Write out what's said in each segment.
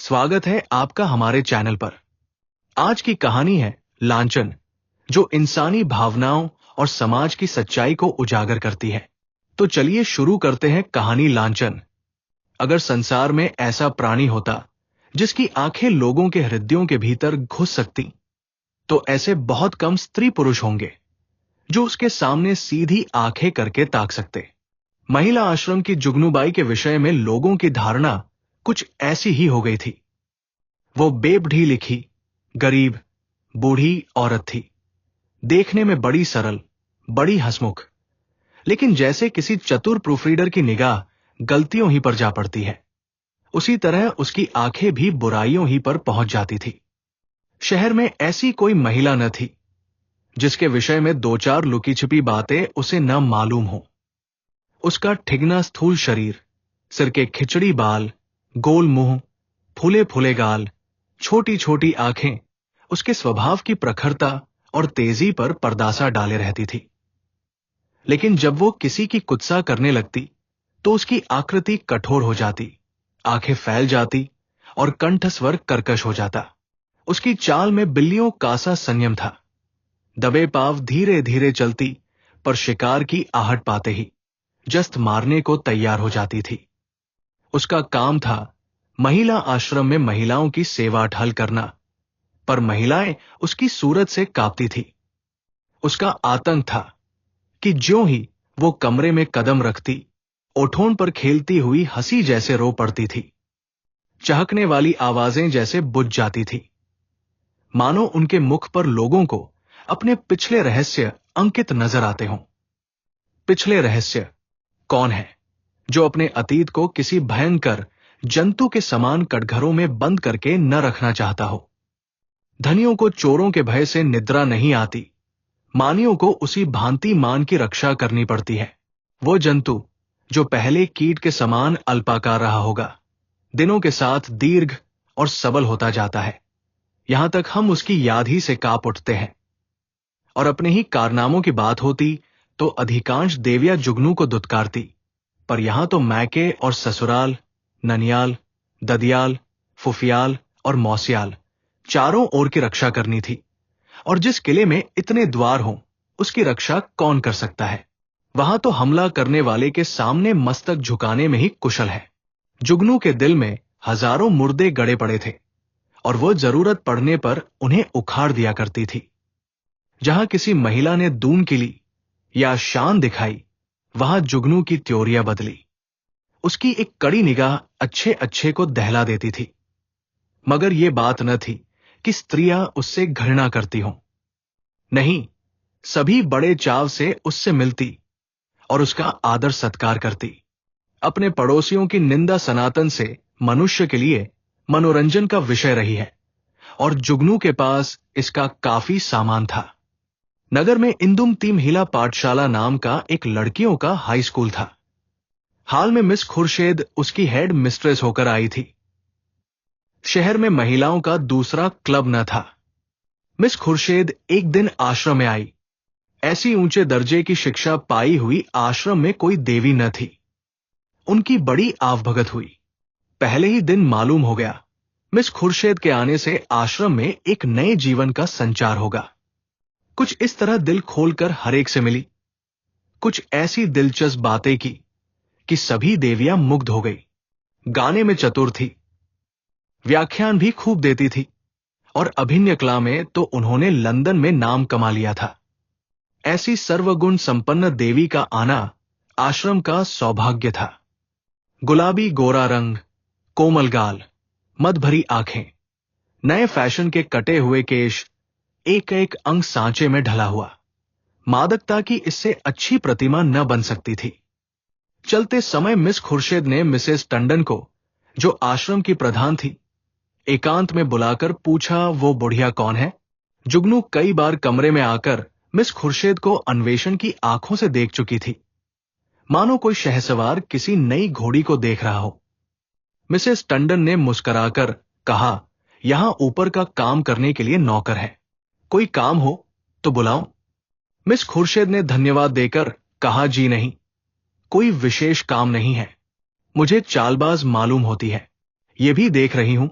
स्वागत है आपका हमारे चैनल पर। आज की कहानी है लांछन, जो इंसानी भावनाओं और समाज की सच्चाई को उजागर करती है। तो चलिए शुरू करते हैं कहानी लांछन। अगर संसार में ऐसा प्राणी होता जिसकी आंखें लोगों के हृदयों के भीतर घुस सकती, तो ऐसे बहुत कम स्त्री पुरुष होंगे जो उसके सामने सीधी आंखें करके ताक सकते। महिला आश्रम की जुगनूबाई के विषय में लोगों की धारणा कुछ ऐसी ही हो गई थी। वो बेपढ़ी लिखी, गरीब, बूढ़ी औरत थी। देखने में बड़ी सरल, बड़ी हंसमुख, लेकिन जैसे किसी चतुर प्रूफरीडर की निगाह गलतियों ही पर जा पड़ती है, उसी तरह उसकी आंखें भी बुराइयों ही पर पहुंच जाती थी। शहर में ऐसी कोई महिला न थी जिसके विषय में दो चार लुकी छिपी बातें उसे न मालूम हो। उसका ठिगना स्थूल शरीर, सिर के खिचड़ी बाल, गोल मुंह, फूले फूले गाल, छोटी छोटी आंखें उसके स्वभाव की प्रखरता और तेजी पर पर्दासा डाले रहती थी। लेकिन जब वो किसी की कुत्सा करने लगती तो उसकी आकृति कठोर हो जाती, आंखें फैल जाती और कंठस्वर कर्कश हो जाता। उसकी चाल में बिल्लियों का सा संयम था। दबे पांव धीरे धीरे चलती, पर शिकार की आहट पाते ही जस्त मारने को तैयार हो जाती थी। उसका काम था महिला आश्रम में महिलाओं की सेवा ढल करना, पर महिलाएं उसकी सूरत से कांपती थी। उसका आतंक था कि ज्यों ही वो कमरे में कदम रखती, ओठों पर खेलती हुई हंसी जैसे रो पड़ती थी। चहकने वाली आवाजें जैसे बुझ जाती थी, मानो उनके मुख पर लोगों को अपने पिछले रहस्य अंकित नजर आते हों। पिछले रहस्य कौन है जो अपने अतीत को किसी भयंकर जंतु के समान कटघरों में बंद करके न रखना चाहता हो। धनियों को चोरों के भय से निद्रा नहीं आती, मानियों को उसी भांति मान की रक्षा करनी पड़ती है। वो जंतु जो पहले कीट के समान अल्पाकार रहा होगा, दिनों के साथ दीर्घ और सबल होता जाता है, यहां तक हम उसकी याद ही से कांप उठते हैं। और अपने ही कारनामों की बात होती तो अधिकांश देवियां जुगनू को दुत्कारती, पर यहां तो मैके और ससुराल, ननियाल, ददियाल, फुफियाल और मौसियाल चारों ओर की रक्षा करनी थी। और जिस किले में इतने द्वार हों, उसकी रक्षा कौन कर सकता है? वहां तो हमला करने वाले के सामने मस्तक झुकाने में ही कुशल है। जुगनू के दिल में हजारों मुर्दे गड़े पड़े थे और वो जरूरत पड़ने पर उन्हें उखाड़ दिया करती थी। जहां किसी महिला ने दून की ली या शान दिखाई, वहां जुगनू की त्योरियां बदली। उसकी एक कड़ी निगाह अच्छे अच्छे को दहला देती थी। मगर यह बात न थी कि स्त्रियां उससे घृणा करती हों। नहीं, सभी बड़े चाव से उससे मिलती और उसका आदर सत्कार करती। अपने पड़ोसियों की निंदा सनातन से मनुष्य के लिए मनोरंजन का विषय रही है, और जुगनू के पास इसका काफी सामान था। नगर में इंदुम तिमहिला पाठशाला नाम का एक लड़कियों का हाई स्कूल था। हाल में मिस खुर्शेद उसकी हेड मिस्ट्रेस होकर आई थी। शहर में महिलाओं का दूसरा क्लब न था। मिस खुर्शेद एक दिन आश्रम में आई। ऐसी ऊंचे दर्जे की शिक्षा पाई हुई आश्रम में कोई देवी न थी। उनकी बड़ी आवभगत हुई। पहले ही दिन मालूम हो गया, मिस खुर्शेद के आने से आश्रम में एक नए जीवन का संचार होगा। कुछ इस तरह दिल खोलकर हर एक से मिली, कुछ ऐसी दिलचस्प बातें की कि सभी देवियां मुग्ध हो गई। गाने में चतुर थी, व्याख्यान भी खूब देती थी, और अभिनय कला में तो उन्होंने लंदन में नाम कमा लिया था। ऐसी सर्वगुण संपन्न देवी का आना आश्रम का सौभाग्य था। गुलाबी गोरा रंग, कोमल गाल, मद भरी आंखें, नए फैशन के कटे हुए केश, एक एक अंग सांचे में ढला हुआ। मादकता की इससे अच्छी प्रतिमा न बन सकती थी। चलते समय मिस खुर्शेद ने मिसेस टंडन को, जो आश्रम की प्रधान थी, एकांत में बुलाकर पूछा, वो बुढ़िया कौन है? जुगनू कई बार कमरे में आकर मिस खुर्शेद को अन्वेषण की आंखों से देख चुकी थी, मानो कोई शहसवार किसी नई घोड़ी को देख रहा हो। मिसेस टंडन ने मुस्कुराकर कहा, यहां ऊपर का काम करने के लिए नौकर है, कोई काम हो तो बुलाओ। मिस खुर्शेद ने धन्यवाद देकर कहा, जी नहीं, कोई विशेष काम नहीं है। मुझे चालबाज मालूम होती है, ये भी देख रही हूं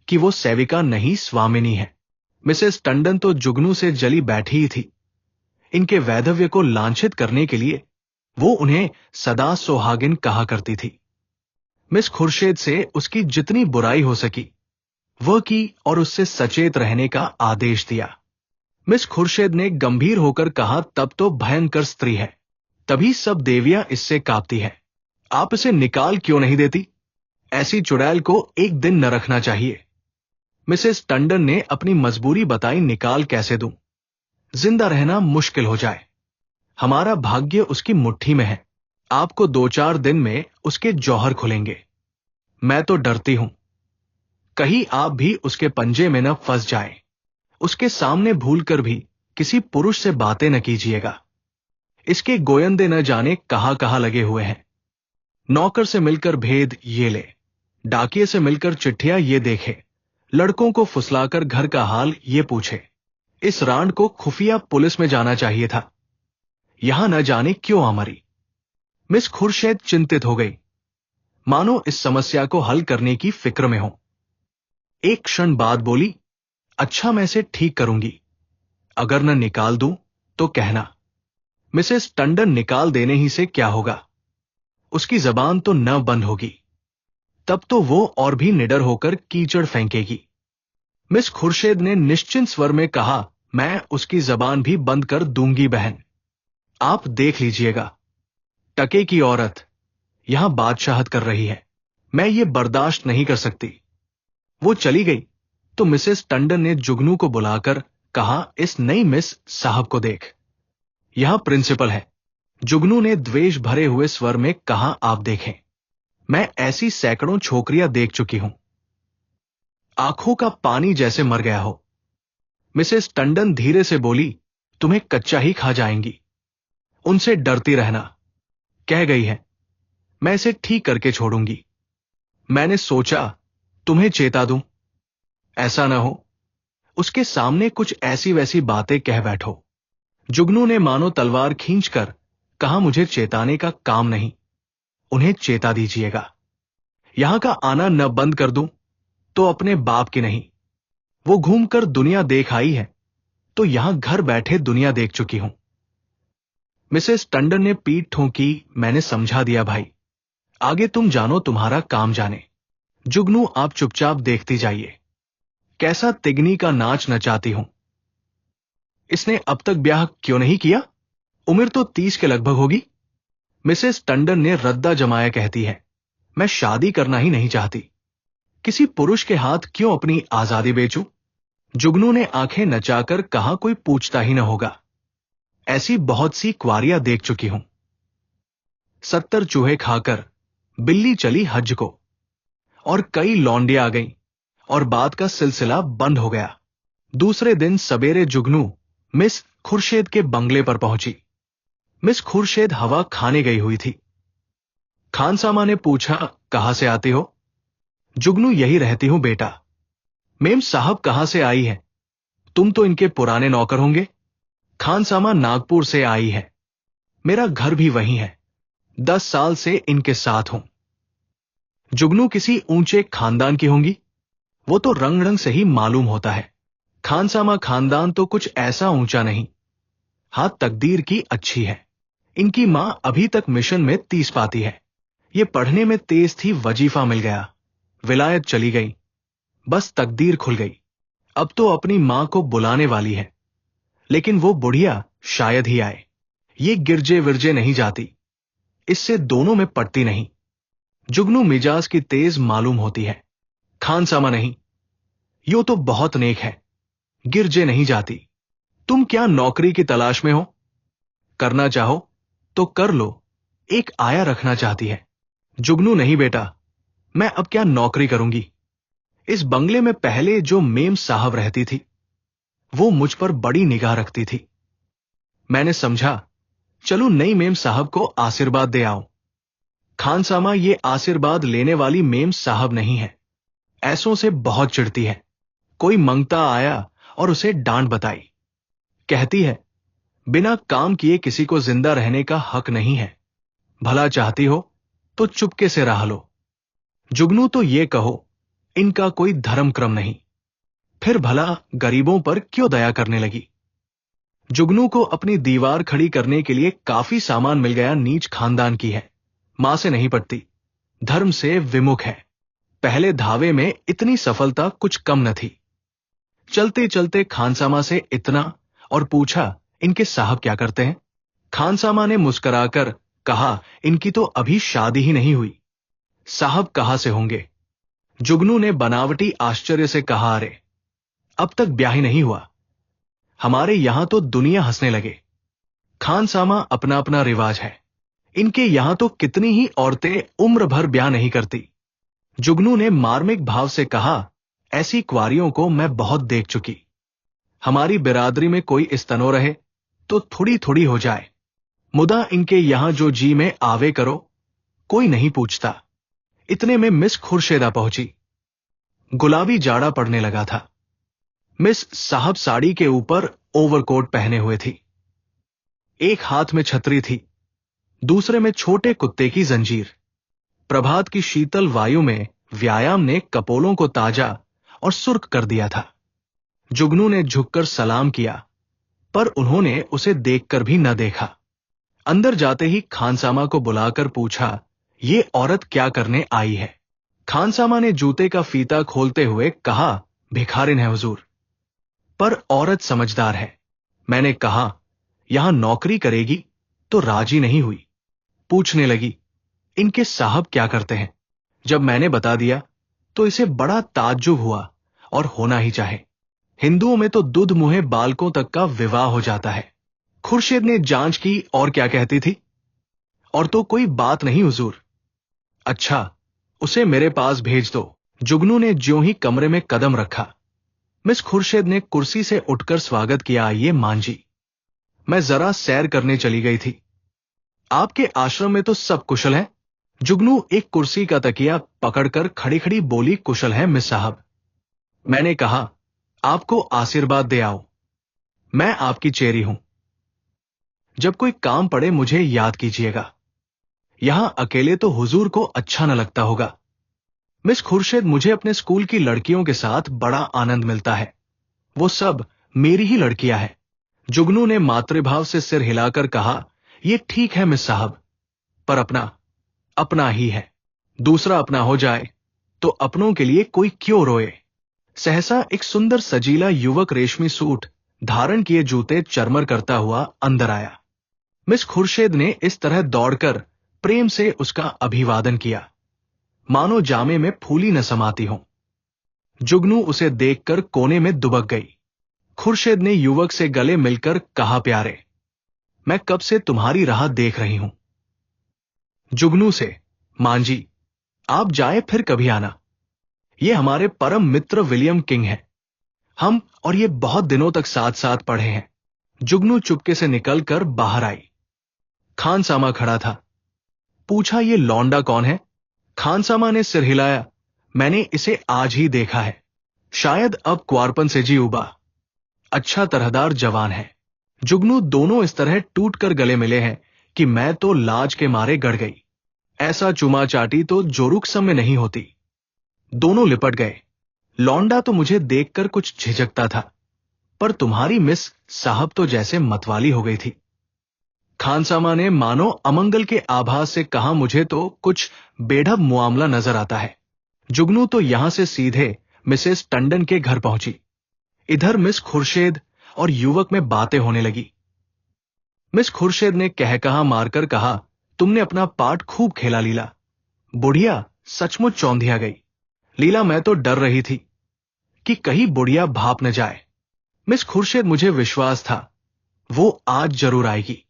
कि वो सेविका नहीं स्वामिनी है। मिसेस टंडन तो जुगनू से जली बैठी ही थी। इनके वैधव्य को लांछित करने के लिए वो उन्हें सदा सोहागिन कहा करती थी। मिस खुर्शेद से उसकी जितनी बुराई हो सकी वह की और उससे सचेत रहने का आदेश दिया। मिस खुर्शेद ने गंभीर होकर कहा, तब तो भयंकर स्त्री है, तभी सब देवियां इससे कांपती है। आप इसे निकाल क्यों नहीं देती? ऐसी चुड़ैल को एक दिन न रखना चाहिए। मिसेस टंडन ने अपनी मजबूरी बताई, निकाल कैसे दूं? जिंदा रहना मुश्किल हो जाए। हमारा भाग्य उसकी मुट्ठी में है। आपको 2-4 दिन में उसके जौहर खुलेंगे। मैं तो डरती हूं कहीं आप भी उसके पंजे में न फंस जाएं। उसके सामने भूलकर भी किसी पुरुष से बातें न कीजिएगा। इसके गोयंदे न जाने कहां कहां लगे हुए हैं। नौकर से मिलकर भेद ये ले, डाकिये से मिलकर चिट्ठियां ये देखे, लड़कों को फुसलाकर घर का हाल ये पूछे। इस रांड को खुफिया पुलिस में जाना चाहिए था। यहां न जाने क्यों आ मरी। मिस खुर्शेद चिंतित हो गई, मानो इस समस्या को हल करने की फिक्र में हो। एक क्षण बाद बोली, अच्छा मैं इसे ठीक करूंगी। अगर न निकाल दूं तो कहना। मिसेस टंडन निकाल देने ही से क्या होगा? उसकी जबान तो न बंद होगी। तब तो वो और भी निडर होकर कीचड़ फेंकेगी। मिस खुर्शेद ने निश्चिंत स्वर में कहा, मैं उसकी जबान भी बंद कर दूंगी बहन। आप देख लीजिएगा। टके की औरत यहां बादशाहत कर रही है। मैं ये बर्दाश्त नहीं कर सकती। वो चली गई तो मिसेस टंडन ने जुगनू को बुलाकर कहा, इस नई मिस साहब को देख, यहां प्रिंसिपल है। जुगनू ने द्वेष भरे हुए स्वर में कहा, आप देखें, मैं ऐसी सैकड़ों छोकरियां देख चुकी हूं। आंखों का पानी जैसे मर गया हो। मिसेस टंडन धीरे से बोली, तुम्हें कच्चा ही खा जाएंगी। उनसे डरती रहना। कह गई है, मैं इसे ठीक करके छोड़ूंगी। मैंने सोचा तुम्हें चेता दूं। ऐसा ना हो उसके सामने कुछ ऐसी वैसी बातें कह बैठो। जुगनू ने मानो तलवार खींचकर कहा, मुझे चेताने का काम नहीं, उन्हें चेता दीजिएगा। यहां का आना न बंद कर दूं तो अपने बाप की नहीं। वो घूमकर दुनिया देख आई है तो यहां घर बैठे दुनिया देख चुकी हूं। मिसेस टंडन ने पीठ ठोंकी, मैंने समझा दिया भाई, आगे तुम जानो, तुम्हारा काम जाने। जुगनू आप चुपचाप देखती जाइए, कैसा तिगनी का नाच नचाती हूं। इसने अब तक ब्याह क्यों नहीं किया? उम्र तो 30 के लगभग होगी। मिसेस टंडन ने रद्दा जमाया कहती है, मैं शादी करना ही नहीं चाहती। किसी पुरुष के हाथ क्यों अपनी आजादी बेचूं? जुगनू ने आंखें नचाकर कहा, कोई पूछता ही न होगा। ऐसी बहुत सी क्वारियां देख चुकी हूं। 70 चूहे खाकर बिल्ली चली हज को, और कई लौंडियां आ गईं और बात का सिलसिला बंद हो गया। दूसरे दिन सवेरे जुगनू मिस खुर्शेद के बंगले पर पहुंची। मिस खुर्शेद हवा खाने गई हुई थी। खानसामा ने पूछा, कहां से आती हो? जुगनू, यही रहती हूं बेटा। मेम साहब कहां से आई है? तुम तो इनके पुराने नौकर होंगे। खानसामा, नागपुर से आई है। मेरा घर भी वहीं है। 10 साल से इनके साथ हूं। जुगनू, किसी ऊंचे खानदान की होंगी? वो तो रंग रंग से ही मालूम होता है। खानसामा, खानदान तो कुछ ऐसा ऊंचा नहीं। हां, तकदीर की अच्छी है। इनकी मां अभी तक मिशन में 30 पाती है। ये पढ़ने में तेज थी, वजीफा मिल गया, विलायत चली गई, बस तकदीर खुल गई। अब तो अपनी मां को बुलाने वाली है, लेकिन वो बुढ़िया शायद ही आए। ये गिरजे विरजे नहीं जाती, इससे दोनों में पड़ती नहीं। जुगनू मिजाज की तेज मालूम होती है। खानसामा, नहीं, यो तो बहुत नेक है, गिरजे नहीं जाती। तुम क्या नौकरी की तलाश में हो? करना चाहो तो कर लो, एक आया रखना चाहती है। जुगनू, नहीं बेटा, मैं अब क्या नौकरी करूंगी। इस बंगले में पहले जो मेम साहब रहती थी वो मुझ पर बड़ी निगाह रखती थी। मैंने समझा चलो नई मेम साहब को आशीर्वाद दे आओ। खानसामा, ये आशीर्वाद लेने वाली मेम साहब नहीं है। ऐसों से बहुत चिढ़ती है। कोई मंगता आया और उसे डांट बताई। कहती है, बिना काम किए किसी को जिंदा रहने का हक नहीं है। भला चाहती हो तो चुपके से रह लो। जुगनू, तो ये कहो, इनका कोई धर्म क्रम नहीं, फिर भला गरीबों पर क्यों दया करने लगी। जुगनू को अपनी दीवार खड़ी करने के लिए काफी सामान मिल गया। नीच खानदान की है, मां से नहीं पटती, धर्म से विमुख है। पहले धावे में इतनी सफलता कुछ कम न थी। चलते चलते खानसामा से इतना और पूछा, इनके साहब क्या करते हैं। खानसामा ने मुस्कुराकर कहा, इनकी तो अभी शादी ही नहीं हुई, साहब कहां से होंगे। जुगनू ने बनावटी आश्चर्य से कहा, अरे अब तक ब्याह ही नहीं हुआ। हमारे यहां तो दुनिया हंसने लगे। खानसामा अपना अपना रिवाज है, इनके यहां तो कितनी ही औरतें उम्र भर ब्याह नहीं करती। जुगनू ने मार्मिक भाव से कहा, ऐसी क्वारियों को मैं बहुत देख चुकी। हमारी बिरादरी में कोई स्तनो रहे तो थोड़ी थोड़ी हो जाए, मुदा इनके यहां जो जी में आवे करो, कोई नहीं पूछता। इतने में मिस खुर्शेदा पहुंची। गुलाबी जाड़ा पड़ने लगा था। मिस साहब साड़ी के ऊपर ओवरकोट पहने हुए थी। एक हाथ में छतरी थी, दूसरे में छोटे कुत्ते की जंजीर। प्रभात की शीतल वायु में व्यायाम ने कपोलों को ताजा और सुर्ख कर दिया था। जुगनू ने झुककर सलाम किया, पर उन्होंने उसे देखकर भी न देखा। अंदर जाते ही खानसामा को बुलाकर पूछा, ये औरत क्या करने आई है। खानसामा ने जूते का फीता खोलते हुए कहा, भिखारिन है हुजूर, पर औरत समझदार है। मैंने कहा, यहां नौकरी करेगी, तो राजी नहीं हुई। पूछने लगी, इनके साहब क्या करते हैं। जब मैंने बता दिया तो इसे बड़ा ताज्जुब हुआ, और होना ही चाहे। हिंदुओं में तो दुध मुहे बालकों तक का विवाह हो जाता है। खुर्शीद ने जांच की, और क्या कहती थी। और तो कोई बात नहीं हुजूर। अच्छा, उसे मेरे पास भेज दो। जुगनू ने ज्यों ही कमरे में कदम रखा, मिस खुर्शीद ने कुर्सी से उठकर स्वागत किया, आइए मान जी, मैं जरा सैर करने चली गई थी। आपके आश्रम में तो सब कुशल है। जुगनू एक कुर्सी का तकिया पकड़कर खड़ी खड़ी बोली, कुशल है मिस साहब। मैंने कहा, आपको आशीर्वाद दे आओ, मैं आपकी चेरी हूं। जब कोई काम पड़े मुझे याद कीजिएगा। यहां अकेले तो हुजूर को अच्छा न लगता होगा। मिस खुर्शीद, मुझे अपने स्कूल की लड़कियों के साथ बड़ा आनंद मिलता है, वो सब मेरी ही लड़कियां हैं। जुगनू ने मातृभाव से सिर हिलाकर कहा, यह ठीक है मिस साहब, पर अपना अपना ही है। दूसरा अपना हो जाए तो अपनों के लिए कोई क्यों रोए। सहसा एक सुंदर सजीला युवक रेशमी सूट धारण किए जूते चरमर करता हुआ अंदर आया। मिस खुर्शीद ने इस तरह दौड़कर प्रेम से उसका अभिवादन किया, मानो जामे में फूली न समाती हो। जुगनू उसे देखकर कोने में दुबक गई। खुर्शीद ने युवक से गले मिलकर कहा, प्यारे, मैं कब से तुम्हारी राह देख रही हूं। जुगनू से, मान जी, आप जाए फिर कभी आना। ये हमारे परम मित्र विलियम किंग हैं। हम और ये बहुत दिनों तक साथ साथ पढ़े हैं। जुगनू चुपके से निकलकर बाहर आई। खानसामा खड़ा था। पूछा, ये लौंडा कौन है। खानसामा ने सिर हिलाया, मैंने इसे आज ही देखा है, शायद अब क्वारपन से जी उबा। अच्छा तरहदार जवान है। जुगनू, दोनों इस तरह टूट कर गले मिले हैं कि मैं तो लाज के मारे गड़ गई। ऐसा चुमा चाटी तो जोरुक्सम में नहीं होती। दोनों लिपट गए। लौंडा तो मुझे देखकर कुछ झिझकता था, पर तुम्हारी मिस साहब तो जैसे मतवाली हो गई थी। खानसामा ने मानो अमंगल के आभास से कहा, मुझे तो कुछ बेढब मुआमला नजर आता है। जुगनू तो यहां से सीधे मिसेस टंडन के घर पहुंची। इधर मिस खुर्शीद और युवक में बातें होने लगी। मिस खुर्शीद ने कहकहा मारकर कहा, तुमने अपना पार्ट खूब खेला लीला। बुढ़िया सचमुच चौंधिया गई। लीला, मैं तो डर रही थी कि कहीं बुढ़िया भाप न जाए। मिस खुर्शीद, मुझे विश्वास था वो आज जरूर आएगी।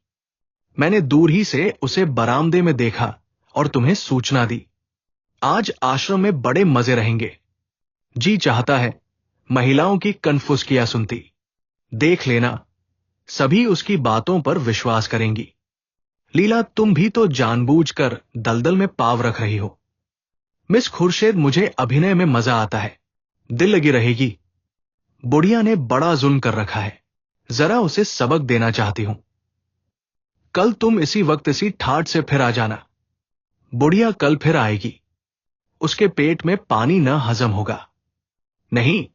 मैंने दूर ही से उसे बरामदे में देखा और तुम्हें सूचना दी। आज आश्रम में बड़े मजे रहेंगे। जी चाहता है महिलाओं की कनफुसकियां सुनती। देख लेना, सभी उसकी बातों पर विश्वास करेंगी। लीला, तुम भी तो जानबूझकर दलदल में पाव रख रही हो। मिस खुर्शीद, मुझे अभिनय में मजा आता है, दिल लगी रहेगी। बुढ़िया ने बड़ा जुल्म कर रखा है, जरा उसे सबक देना चाहती हूं। कल तुम इसी वक्त इसी ठाठ से फिर आ जाना। बुढ़िया कल फिर आएगी। उसके पेट में पानी न हजम होगा। नहीं,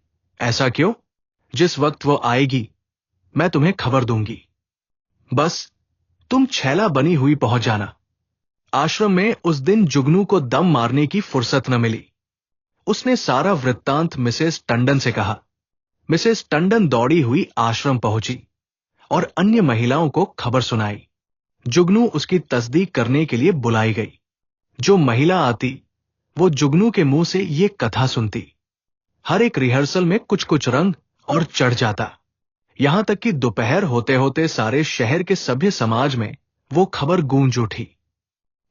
ऐसा क्यों? जिस वक्त वो आएगी मैं तुम्हें खबर दूंगी। बस तुम छैला बनी हुई पहुंच जाना। आश्रम में उस दिन जुगनू को दम मारने की फुर्सत न मिली। उसने सारा वृत्तांत मिसेस टंडन से कहा। मिसेस टंडन दौड़ी हुई आश्रम पहुंची और अन्य महिलाओं को खबर सुनाई। जुगनू उसकी तस्दीक करने के लिए बुलाई गई। जो महिला आती वो जुगनू के मुंह से ये कथा सुनती। हर एक रिहर्सल में कुछ कुछ रंग और चढ़ जाता। यहां तक कि दोपहर होते होते सारे शहर के सभ्य समाज में वो खबर गूंज उठी।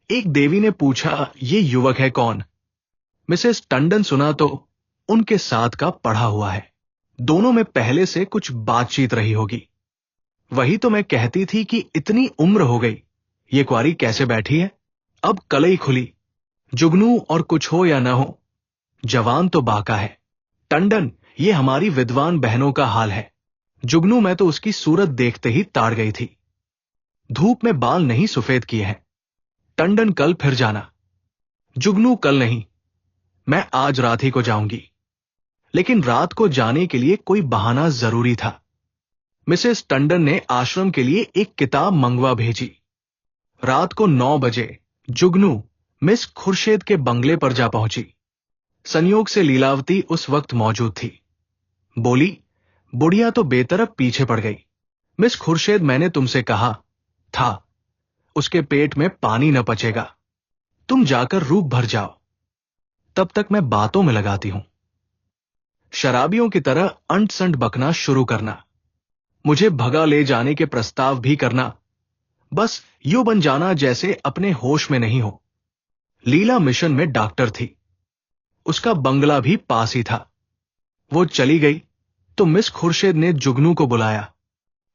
एक देवी ने पूछा, ये युवक है कौन? मिसेस टंडन सुना तो उनके साथ का पढ़ा हुआ है। दोनों में पहले से कुछ बातचीत रही होगी। वही तो मैं कहती थी कि इतनी उम्र हो गई, ये कुंवारी कैसे बैठी है? अब कलई खुली। जुगनू और कुछ हो या न हो, जवान तो बाका है। टंडन, ये हमारी विद्वान बहनों का हाल है। जुगनू, मैं तो उसकी सूरत देखते ही ताड़ गई थी। धूप में बाल नहीं सफेद किए हैं। टंडन, कल फिर जाना। जुगनू, कल नहीं, मैं आज रात ही को जाऊंगी। लेकिन रात को जाने के लिए कोई बहाना जरूरी था। मिसेस टंडन ने आश्रम के लिए एक किताब मंगवा भेजी। रात को 9 बजे जुगनू मिस खुर्शेद के बंगले पर जा पहुंची। संयोग से लीलावती उस वक्त मौजूद थी। बोली, बुढ़िया तो बेतरफ पीछे पड़ गई। मिस खुर्शेद, मैंने तुमसे कहा था उसके पेट में पानी न पचेगा। तुम जाकर रूप भर जाओ, तब तक मैं बातों में लगाती हूं। शराबियों की तरह अंट संट बकना शुरू करना, मुझे भगा ले जाने के प्रस्ताव भी करना, बस यूं बन जाना जैसे अपने होश में नहीं हो। लीला मिशन में डॉक्टर थी, उसका बंगला भी पास ही था। वो चली गई तो मिस खुर्शेद ने जुगनू को बुलाया।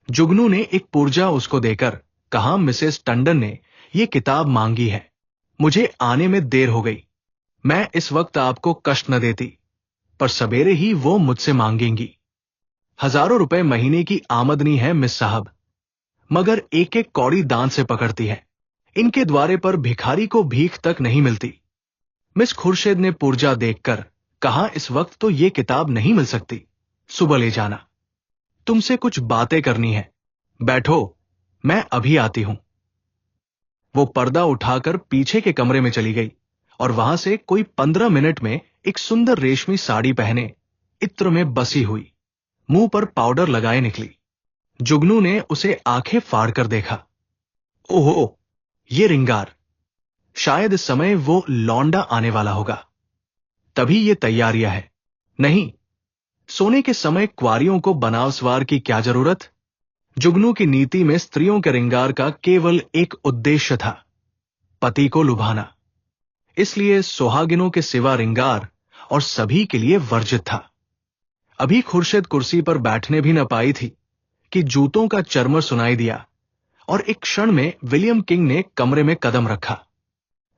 जुगनू ने एक पुर्जा उसको देकर कहा, मिसेस टंडन ने ये किताब मांगी है। मुझे आने में देर हो गई। मैं इस वक्त आपको कष्ट न देती, पर सवेरे ही वो मुझसे मांगेंगी। हजारों रुपए महीने की आमदनी है मिस साहब, मगर एक एक कौड़ी दांत से पकड़ती है। इनके द्वारे पर भिखारी को भीख तक नहीं मिलती। मिस खुर्शेद ने पुर्जा देखकर कहा, इस वक्त तो ये किताब नहीं मिल सकती, सुबह ले जाना। तुमसे कुछ बातें करनी है। बैठो, मैं अभी आती हूं। वो पर्दा उठाकर पीछे के कमरे में चली गई और वहां से कोई 15 मिनट में एक सुंदर रेशमी साड़ी पहने, इत्र में बसी हुई, मुंह पर पाउडर लगाए निकली। जुगनू ने उसे आंखें फाड़कर देखा। ओहो, ये रिंगार! शायद इस समय वो लौंडा आने वाला होगा, तभी ये तैयारियां है। नहीं, सोने के समय क्वारियों को बनावसवार की क्या जरूरत? जुगनू की नीति में स्त्रियों के रिंगार का केवल एक उद्देश्य था, पति को लुभाना। इसलिए सुहागिनों के सिवा रिंगार और सभी के लिए वर्जित था। अभी खुर्शेद कुर्सी पर बैठने भी न पाई थी कि जूतों का चरमर सुनाई दिया और एक क्षण में विलियम किंग ने कमरे में कदम रखा।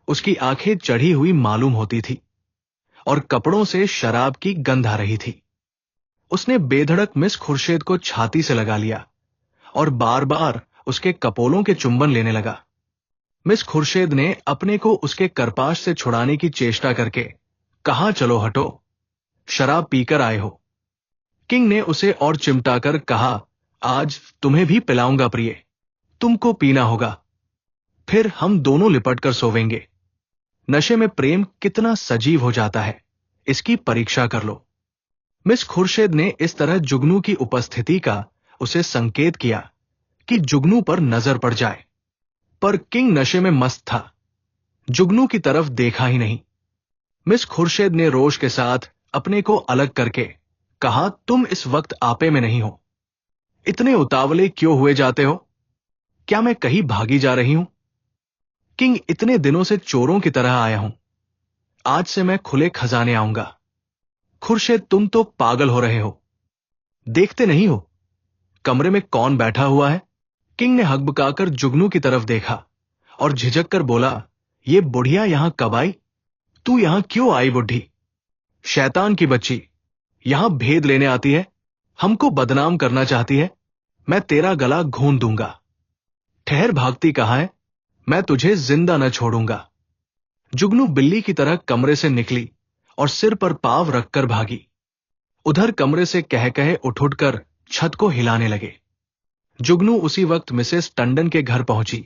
उसकी आंखें चढ़ी हुई मालूम होती थी और कपड़ों से शराब की गंध आ रही थी। उसने बेधड़क मिस खुर्शेद को छाती से लगा लिया और बार बार उसके कपोलों के चुंबन लेने लगा। मिस खुर्शेद ने अपने को उसके करपाश से छुड़ाने की चेष्टा करके कहा, चलो हटो, शराब पीकर आए हो। किंग ने उसे और चिमटाकर कहा, आज तुम्हें भी पिलाऊंगा प्रिय, तुमको पीना होगा, फिर हम दोनों लिपट कर सोवेंगे। नशे में प्रेम कितना सजीव हो जाता है, इसकी परीक्षा कर लो। मिस खुर्शेद ने इस तरह जुगनू की उपस्थिति का उसे संकेत किया कि जुगनू पर नजर पड़ जाए, पर किंग नशे में मस्त था, जुगनू की तरफ देखा ही नहीं। मिस खुर्शेद ने रोष के साथ अपने को अलग करके कहा, तुम इस वक्त आपे में नहीं हो, इतने उतावले क्यों हुए जाते हो? क्या मैं कहीं भागी जा रही हूं? किंग, इतने दिनों से चोरों की तरह आया हूं, आज से मैं खुले खजाने आऊंगा। खुर्शेद, तुम तो पागल हो रहे हो, देखते नहीं हो कमरे में कौन बैठा हुआ है? किंग ने हकबकाकर जुगनू की तरफ देखा और झिझक कर बोला, ये बुढ़िया यहां कब आई? तू यहां क्यों आई बुढ़ी? शैतान की बच्ची, यहां भेद लेने आती है, हमको बदनाम करना चाहती है। मैं तेरा गला घून दूंगा। ठहर, भागती कहां है? मैं तुझे जिंदा न छोड़ूंगा। जुगनू बिल्ली की तरह कमरे से निकली और सिर पर पांव रखकर भागी। उधर कमरे से कह कहे उठ छत को हिलाने लगे। जुगनू उसी वक्त मिसेस टंडन के घर पहुंची।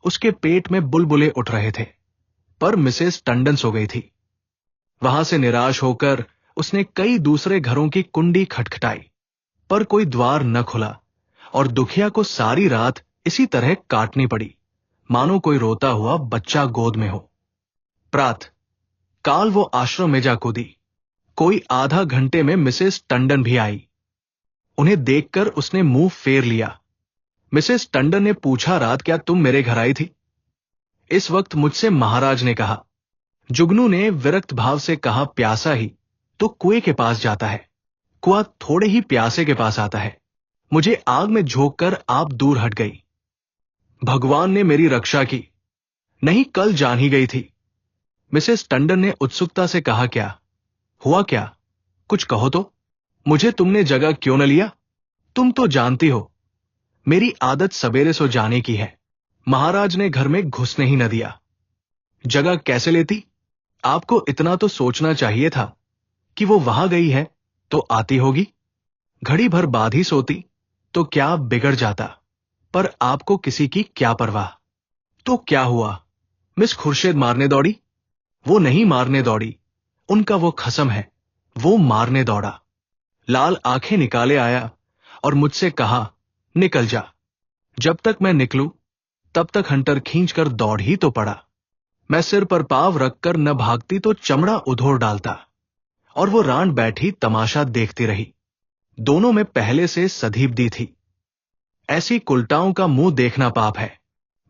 उसके पेट में बुलबुले उठ रहे थे, पर मिसेस टंडन सो गई थी। वहां से निराश होकर उसने कई दूसरे घरों की कुंडी खटखटाई, पर कोई द्वार न खुला और दुखिया को सारी रात इसी तरह काटनी पड़ी, मानो कोई रोता हुआ बच्चा गोद में हो। प्रात काल वो आश्रम में जा कूदी। कोई आधा घंटे में मिसेस टंडन भी आई। उन्हें देखकर उसने मुंह फेर लिया। मिसेस टंडन ने पूछा, रात क्या तुम मेरे घर आई थी? इस वक्त मुझसे महाराज ने कहा। जुगनू ने विरक्त भाव से कहा, प्यासा ही तो कुएं के पास जाता है, कुआं थोड़े ही प्यासे के पास आता है। मुझे आग में झोंककर आप दूर हट गई। भगवान ने मेरी रक्षा की, नहीं कल जान ही गई थी। मिसेस टंडन ने उत्सुकता से कहा, क्या हुआ? क्या कुछ कहो तो। मुझे तुमने जगह क्यों न लिया? तुम तो जानती हो मेरी आदत सवेरे सो जाने की है। महाराज ने घर में घुसने ही न दिया। जगह कैसे लेती? आपको इतना तो सोचना चाहिए था कि वो वहां गई है तो आती होगी। घड़ी भर बाद ही सोती तो क्या बिगड़ जाता, पर आपको किसी की क्या परवाह। तो क्या हुआ? मिस खुर्शीद मारने दौड़ी? वो नहीं मारने दौड़ी, उनका वो खसम है, वो मारने दौड़ा। लाल आंखें निकाले आया और मुझसे कहा, निकल जा। जब तक मैं निकलूं तब तक हंटर खींचकर दौड़ ही तो पड़ा। मैं सिर पर पांव रखकर न भागती तो चमड़ा उधोड़ डालता, और वो रांड बैठी तमाशा देखती रही। दोनों में पहले से सधीप दी थी। ऐसी कुलटाओं का मुंह देखना पाप है।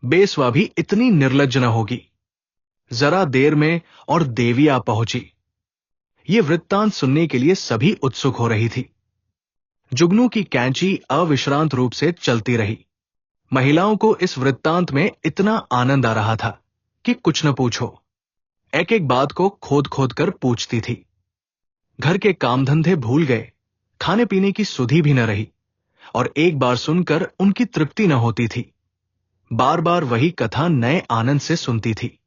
बेस्वा भी इतनी निर्लज्ज न होगी। जरा देर में और देवी आ पहुंची। ये वृत्तांत सुनने के लिए सभी उत्सुक हो रही थी। जुगनू की कैंची अविश्रांत रूप से चलती रही। महिलाओं को इस वृत्तांत में इतना आनंद आ रहा था कि कुछ न पूछो। एक एक बात को खोद खोद कर पूछती थी। घर के काम धंधे भूल गए, खाने पीने की सुधि भी न रही, और एक बार सुनकर उनकी तृप्ति न होती थी। बार बार वही कथा नए आनंद से सुनती थी।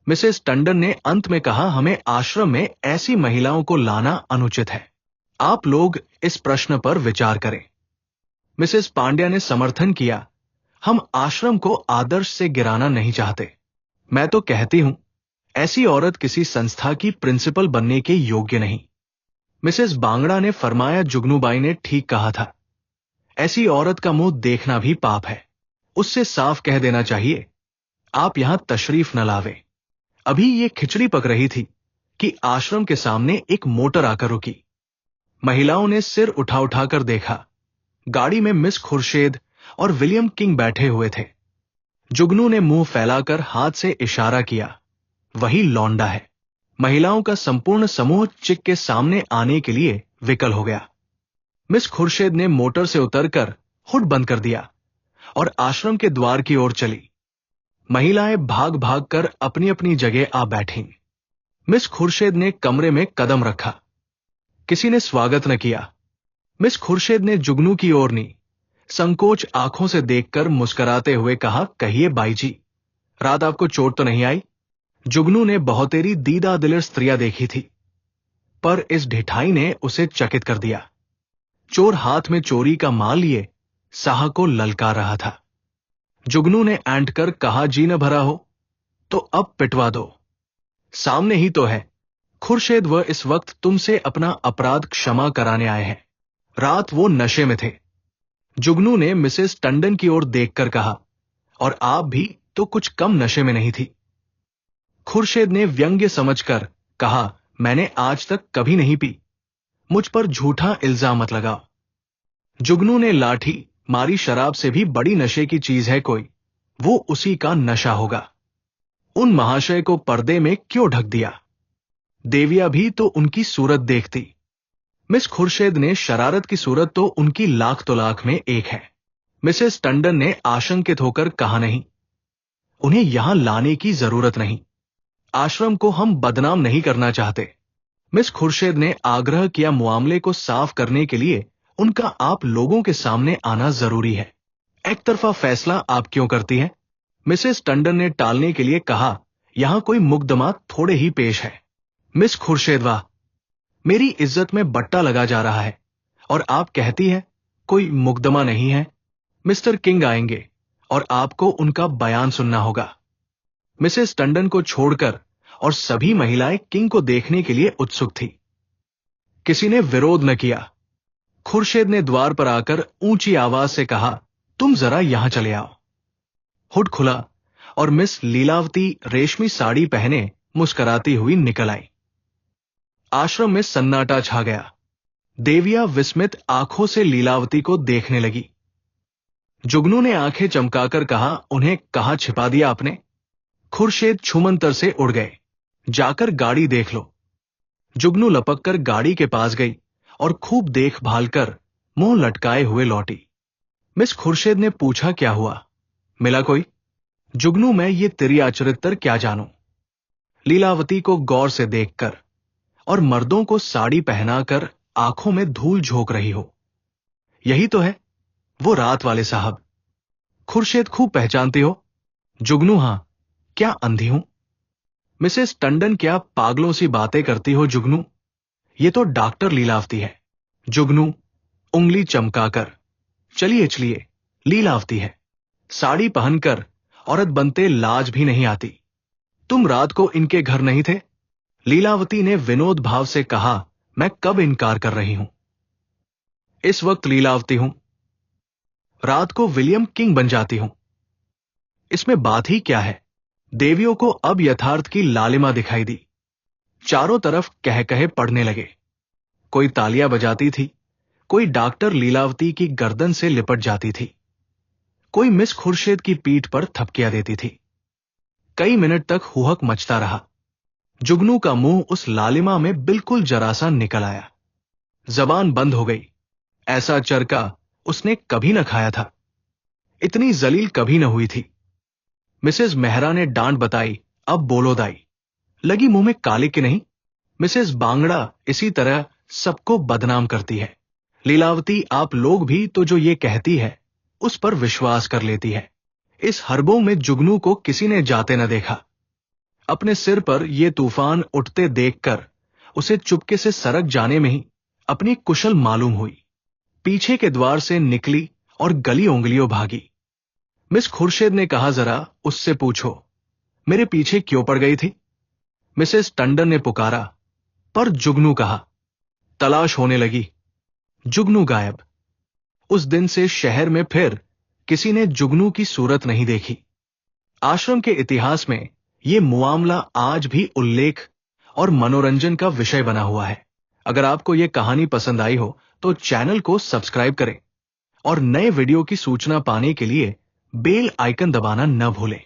मिसेस टंडन ने अंत में कहा, हमें आश्रम में ऐसी महिलाओं को लाना अनुचित है। आप लोग इस प्रश्न पर विचार करें। मिसेस पांड्या ने समर्थन किया, हम आश्रम को आदर्श से गिराना नहीं चाहते। मैं तो कहती हूं ऐसी औरत किसी संस्था की प्रिंसिपल बनने के योग्य नहीं। मिसेस बांगड़ा ने फरमाया, जुगनूबाई ने ठीक कहा था। ऐसी औरत का मुंह देखना भी पाप है। उससे साफ कह देना चाहिए, आप यहां तशरीफ न लावे। अभी ये खिचड़ी पक रही थी कि आश्रम के सामने एक मोटर आकर रुकी। महिलाओं ने सिर उठा उठाकर देखा। गाड़ी में मिस खुर्शीद और विलियम किंग बैठे हुए थे। जुगनू ने मुंह फैलाकर हाथ से इशारा किया, वही लौंडा है। महिलाओं का संपूर्ण समूह चिक के सामने आने के लिए विकल हो गया। मिस खुर्शीद ने मोटर से उतरकर हुड बंद कर दिया और आश्रम के द्वार की ओर चली। महिलाएं भाग भाग कर अपनी अपनी जगह आ बैठीं। मिस खुर्शीद ने कमरे में कदम रखा। किसी ने स्वागत न किया। मिस खुर्शीद ने जुगनू की ओर नी, संकोच आंखों से देखकर मुस्कुराते हुए कहा, कहिए बाई जी, रात आपको चोट तो नहीं आई? जुगनू ने बहुतेरी दीदा दिलेर स्त्रियां देखी थी, पर इस ढिठाई ने उसे चकित कर दिया। चोर हाथ में चोरी का माल लिए साह को ललकार रहा था। जुगनू ने ऐंठ कर कहा, जी न भरा हो तो अब पिटवा दो, सामने ही तो है। खुर्शीद वह इस वक्त तुमसे अपना अपराध क्षमा कराने आए हैं। रात वो नशे में थे। जुगनू ने मिसेस टंडन की ओर देखकर कहा, और आप भी तो कुछ कम नशे में नहीं थी। खुर्शीद ने व्यंग्य समझकर कहा, मैंने आज तक कभी नहीं पी, मुझ पर झूठा इल्जाम मत लगाओ। जुगनू ने लाठी मारी, शराब से भी बड़ी नशे की चीज है कोई, वो उसी का नशा होगा। उन महाशय को पर्दे में क्यों ढक दिया? देविया भी तो उनकी सूरत देखती। मिस खुर्शीद ने शरारत की सूरत तो उनकी लाख तो लाख में एक है। मिसेस टंडन ने आशंकित होकर कहा, नहीं, उन्हें यहां लाने की जरूरत नहीं। आश्रम को हम बदनाम नहीं करना चाहते। मिस खुर्शीद ने आग्रह किया, मामले को साफ करने के लिए उनका आप लोगों के सामने आना जरूरी है। एक तरफा फैसला आप क्यों करती हैं? मिसेस टंडन ने टालने के लिए कहा, यहां कोई मुकदमा थोड़े ही पेश है। मिस खुर्शेद, वाह, मेरी इज्जत में बट्टा लगा जा रहा है और आप कहती है कोई मुकदमा नहीं है। मिस्टर किंग आएंगे और आपको उनका बयान सुनना होगा। मिसेस टंडन को छोड़कर और सभी महिलाएं किंग को देखने के लिए उत्सुक थी। किसी ने विरोध न किया। खुर्शेद ने द्वार पर आकर ऊंची आवाज से कहा, तुम जरा यहां चले आओ। हुड खुला और मिस लीलावती रेशमी साड़ी पहने मुस्कुराती हुई निकल आई। आश्रम में सन्नाटा छा गया। देविया विस्मित आंखों से लीलावती को देखने लगी। जुगनू ने आंखें चमकाकर कहा, उन्हें कहां छिपा दिया आपने? खुर्शेद छुमंतर से उड़ गए। जाकर गाड़ी देख लो। जुगनू लपककर गाड़ी के पास गई और खूब देखभाल कर मुंह लटकाए हुए लौटी। मिस खुर्शेद ने पूछा, क्या हुआ? मिला कोई? जुगनू, मैं ये तेरी चरित्र क्या जानूं? लीलावती को गौर से देखकर और मर्दों को साड़ी पहनाकर आंखों में धूल झोंक रही हो। यही तो है वो रात वाले साहब। खुर्शेद, खूब पहचानती हो? जुगनू, हां, क्या अंधी हूं? मिसेस टंडन, क्या पागलों सी बातें करती हो जुगनू? ये तो डॉक्टर लीलावती है। जुगनू उंगली चमकाकर, चलिए चलिए, लीलावती है। साड़ी पहनकर औरत बनते लाज भी नहीं आती। तुम रात को इनके घर नहीं थे? लीलावती ने विनोद भाव से कहा, मैं कब इनकार कर रही हूं? इस वक्त लीलावती हूं। रात को विलियम किंग बन जाती हूं। इसमें बात ही क्या है? देवियों को अब यथार्थ की लालिमा दिखाई दी। चारों तरफ कह कहे पड़ने लगे। कोई तालियां बजाती थी, कोई डॉक्टर लीलावती की गर्दन से लिपट जाती थी, कोई मिस खुर्शेद की पीठ पर थपकियां देती थी। कई मिनट तक हुहक मचता रहा। जुगनू का मुंह उस लालिमा में बिल्कुल जरा सा निकल आया। जबान बंद हो गई। ऐसा चरका उसने कभी न खाया था। इतनी जलील कभी न हुई थी। मिसेस मेहरा ने डांट बताई, अब बोलो दाई। लगी मुंह में काले के नहीं? मिसेस बांगड़ा इसी तरह सबको बदनाम करती है। लीलावती, आप लोग भी तो जो ये कहती है उस पर विश्वास कर लेती है। इस हरबों में जुगनू को किसी ने जाते न देखा। अपने सिर पर यह तूफान उठते देखकर उसे चुपके से सरक जाने में ही अपनी कुशल मालूम हुई। पीछे के द्वार से निकली और गली उंगलियों भागी। मिस खुर्शेद ने कहा, जरा उससे पूछो मेरे पीछे क्यों पड़ गई थी? मिसेस टंडन ने पुकारा, पर जुगनू कहा। तलाश होने लगी। जुगनू गायब। उस दिन से शहर में फिर किसी ने जुगनू की सूरत नहीं देखी। आश्रम के इतिहास में यह मुआमला आज भी उल्लेख और मनोरंजन का विषय बना हुआ है। अगर आपको यह कहानी पसंद आई हो तो चैनल को सब्सक्राइब करें और नए वीडियो की सूचना पाने के लिए बेल आइकन दबाना न भूलें।